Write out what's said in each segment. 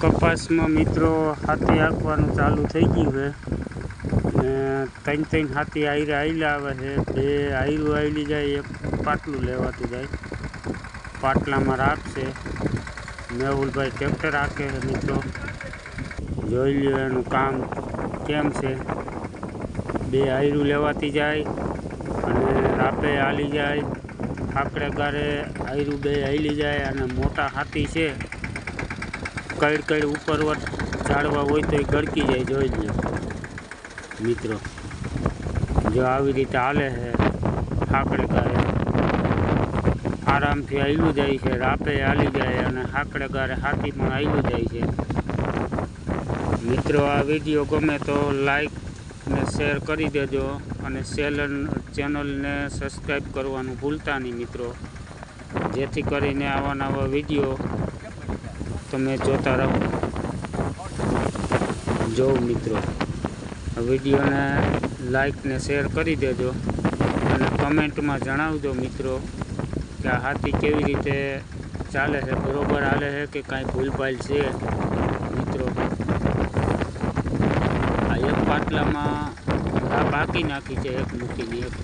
કપાસમાં મિત્રો હાથી હાંકવાનું ચાલુ થઈ ગયું છે ને ત્રણ હાથી આયરા આવે છે। બે આયરું આવેલી જાય, એક પાટલું લેવાતું જાય। પાટલામાં રાખશે મેહુલભાઈ ટ્રેક્ટર હાંકે છે મિત્રો। જોઈ લ્યો એનું કામ કેમ છે। બે આયરું લેવાતી જાય અને રાપે હાલી જાય, આકડે ગારે આયરું બે હાલી જાય। અને મોટા હાથી છે કઈ ઉપરવટ ઝાડવા હોય તો એ ગળકી જાય। જોઈ લ્યો મિત્રો, જો આવી રીતે હાલે છે હાકડે ગારે, આરામથી હાલ્યું જાય છે, રાપે હાલી જાય અને હાકડે ગારે હાથી પણ હાલ્યું જાય છે। મિત્રો આ વિડીયો ગમે તો લાઈક ને શેર કરી દેજો અને ચેનલને સબસ્ક્રાઈબ કરવાનું ભૂલતા નહીં મિત્રો, જેથી કરીને આવા નવા વિડીયો તમે જોતા રહો। જો મિત્રો, વિડીયોને લાઈક ને શેર કરી દેજો અને કમેન્ટમાં જણાવજો મિત્રો કે આ હાથી કેવી રીતે ચાલે છે, બરોબર હાલે છે કે કાંઈ ભૂલભાલ છે મિત્રો। આ એક પાટલામાં બાકી નાખી છે, એક મૂકીને એક,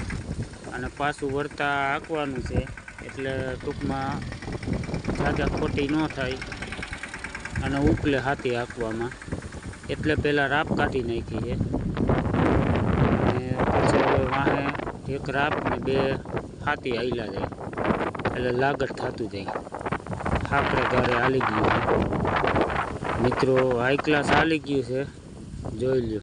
અને પાછું વળતા હાંકવાનું છે એટલે ટૂંકમાં જાજા ખોટી ન થાય અને ઉપલે હાથી હાંકવામાં, એટલે પહેલાં રાપ કાઢી નાખી છે અને પછી વાહે એક રાપ ને બે હાથી હાલ્યા જાય એટલે લાગત થતું જાય। હાકડે ગારે હાલી ગયું મિત્રો, હાઈ ક્લાસ હાલી ગયું છે, જોઈ લ્યો।